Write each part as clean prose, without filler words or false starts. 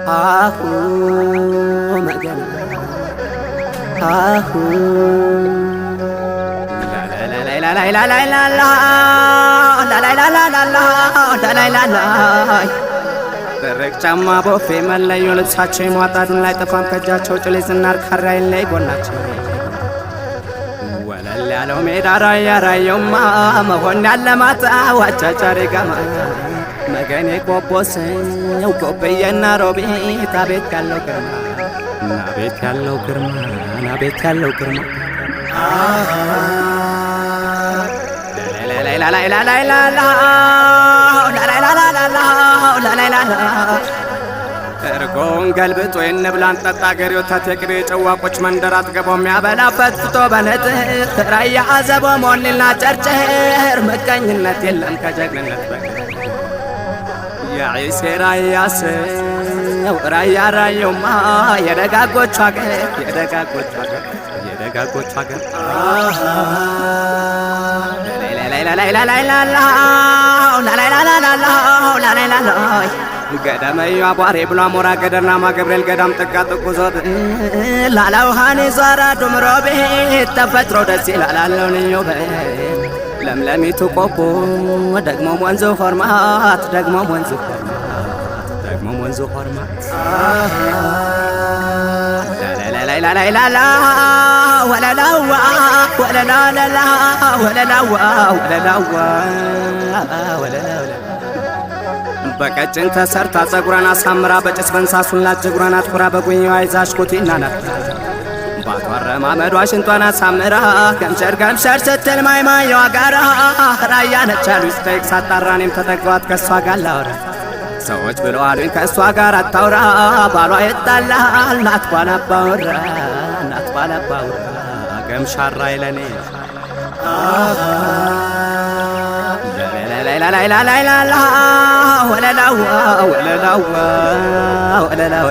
አሁ መገን አሁ ደረቅ ጫማ ቦፌ መለዮ ልብሳቸው የሟጣዱን ላይ ጠፋም ከእጃቸው ጭሌ ዝናር ካራይን ላይ ጎናቸው ወለል ያለው ሜዳ ራያ ራየውማ መሆን ያለማታ ዋጫጫሪ ገማ መገኔ ቆቦሰው ቆበየና ሮቤት አቤት ያለው ግርማ ናቤት ያለው ግርማ ናቤት ያለው ግርማ እርጎን ገልብጦ የንብላን ጠጣ ገሬ ወተት የቅሬ ጨዋቆች መንደር አጥገቦ የሚያበላበት ፍቶ በነጥር ራያ አዘቦ ሞኒልና ጨርጨር መቀኝነት የለም ከጀግንነት በቀር የዒሴ ራያ ሰው ራያ ራየውማ የደጋጎቹ አገር የደጋጎቹ አገር የደጋጎቹ አገር ገደመዩ አቧሬ ብሎ አሞራ ገደርናማ ገብርኤል ገዳም ጥጋ ጥቁዞት ላላውሃኔ ዟራ ዱምሮ ቤት ተፈጥሮ ደስ ይላላለው ልዩ ለምለሚቱ ቆቦ ደግሞ ወንዙ ሆርማት ደግሞ ወንዙ ሆርማት ደግሞ ወንዙ ሆርማት ላላላላላላ ወለላዋ ወለላላላ ወለላዋ ወለላዋ ወለላዋ በቀጭን ተሰርታ ጸጉሯን አሳምራ በጭስ በንሳሱን ላጅጉሯን አትኩራ በጉኛዋ ይዛሽ ኮቴና ናት ባቷረ ማመዷ ሽንቷን አሳምራ ገምሸር ገምሸር ስትል ማይማየዋ ጋራ ራያ ነቻሉ ስጠይቅ ሳጣራኔም ተጠግባት ከሷ ጋር ላውራ ሰዎች ብለው አሉኝ ከእሷ ጋር አታውራ ባሏ ይጣላል ናት ባላባውራ ናት ባላባውራ ገምሻራ ይለኔ ላላላላላላ ወለላዋ ወለላዋ ወለላዋ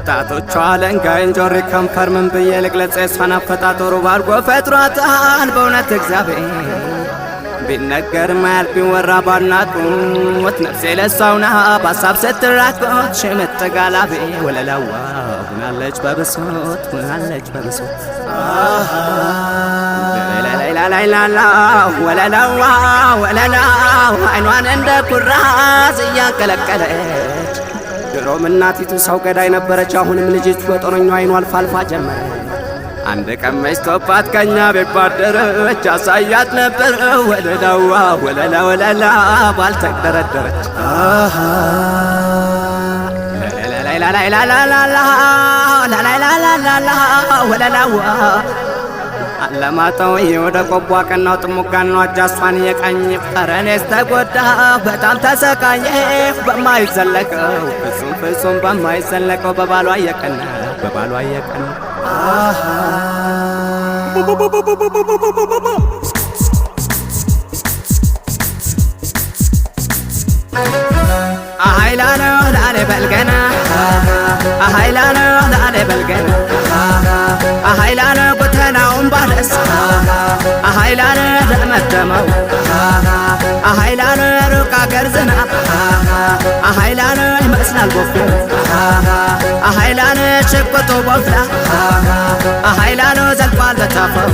ጣቶቿ ለንጋይ እንጆሪ ከንፈር ምን ብዬ ልግለጽ የሷን አፈጣጠሩ ባርጎ ፈጥሯታል በእውነት እግዚአብሔር ቢነገር ማያልቅ ቢወራ ባድናቆት ነፍሴ ለሷውና በሀሳብ ስትራቆት ሽምጥ ጋላቤ ወለላዋ ሁናለች በብሶት ሁናለች በብሶት ላላላላ ወለላዋ ወለላው አይኗን እንደ ኩራዝ እያንቀለቀለች ድሮም እናቲቱ ሰው ገዳይ ነበረች አሁንም ልጅቱ በጦረኛው አይኗ አልፋ አልፋ ጀመረ አንድ ቀን መሽቶባት ከኛ ቤት ባደረች አሳያት ነበር ወለላዋ ወለላ ወለላ ባልተደረደረች ላላላላላላ ላላላላላላ ወለላዋ አለማጣው ወደ ቆቦ ቀናው ጥሙጋን ነው አጃሷን የቃኝ ፈረኔስ ተጎዳ በጣም ተሰቃየ በማይዘለቀው ፍጹም በማይዘለቀው በባሏ የቀና አሃይላነ ላለ በልገና አሃይላነ ላለ በልገና አሃይላነ ጎተናውን ባለስ አሃይላነ ደመደመው አሃይላነ ሩቅ አገር ዝናብ አሃይላነ ይመስላል ጎፎ አሃይላነ ሽጉጡ ቦፍላ አሃይላነ ዘልቋል በታፈው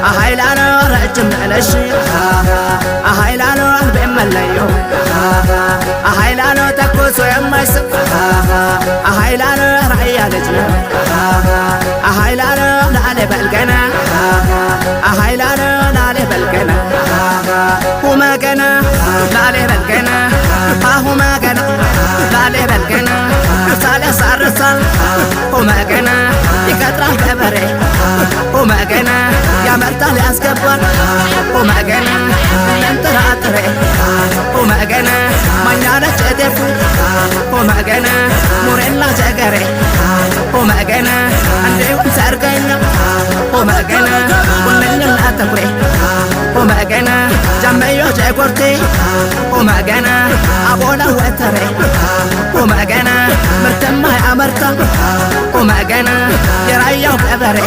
አሃይላነ ረጅም ነለሽ አሃይላነ አልቤም መለየው አሃይላነ ተኩሶ የማይስብ አሃይላነ ራያ ልጅ ነው አሃይላነ ላለ በልገና አሃይላነ ላለ በልገና ሁመገና ላለ በልገና ሁመገና ላለ በልገና ሳለ ሳርሳል ሁመገና ይቀጥራል ገበሬ ሁመገና ያመርታል ያስገባል ሁመገና እንጥራጥሬ ሁመገና ማኛነች እቴፉ ሁመገና ሙሬላ ጀገሬ ሁመገና እንዲሁም ሰርገኛ ሁመገና ቡንኝና ተኩሬ ሁመገና ጀመዮ ጀጎርቴ ሁመገና አቦላ ወተሬ ሁመገና ምርትማ ያመርታ ሁመገና የራያው ገበሬ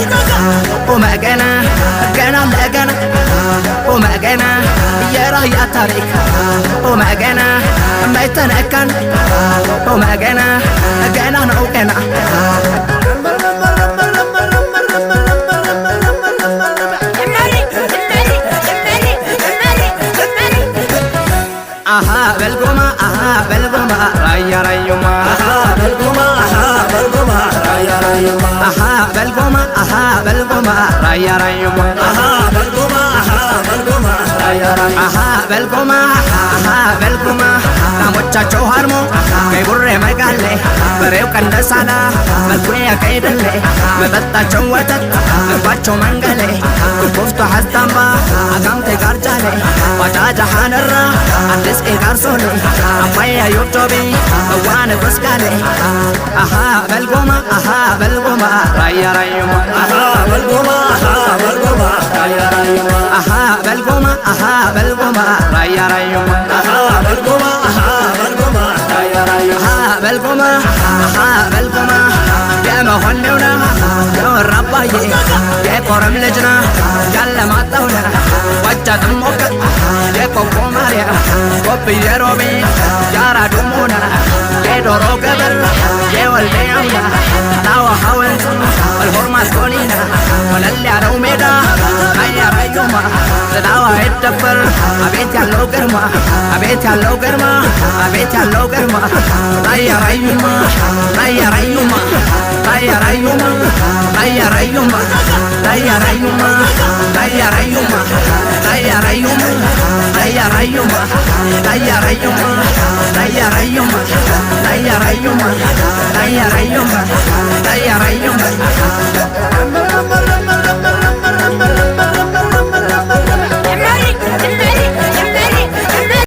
ሁመገና ገና ለገና ሁመገና የራያ ታሪክ ሁመገና ማይተነካን ቆመ ገና ገና ነው ገና بلقوما بلقوما رايا رايوما بلقوما بلقوما رايا رايوما بلقوما بلقوما رايا رايوما بلقوما بلقوما رايا رايوما بلقوما بلقوما muchacho harmo kay burre magale bareu kanda sana malkuya kay dalle mabata chawata bacho mangale kufto hastamba agamte garjale wata jahanara andes e garsole amaya yotobi wana baskale balgoma raya rayuma بلقوما بلقوما رايا رايوما balgoma raya rayuma بلقوما بلقوما رايا رايوما بلقوما بلقوما يا مهندونا يا رباي يا كرم لجنا جل ما تونا وجد موك يا كوكو ماريا كوبي يا روبي يا رادومونا يا دورو قبل يا والبيعنا ناو حاولت الهرماس كونينا وللي عرو ميدا هيا ريوما تداوى الدبر أبيت يا لو قرما أبيت يا لو قرما أبيت يا لو قرما هيا ريوما هيا ريوما هيا ريوما هيا ريوما هيا ريوما هيا ريوما هيا ريوما هيا ريوما هيا ريوما هيا ريوما هيا ريوما هيا ريوما هيا ريوما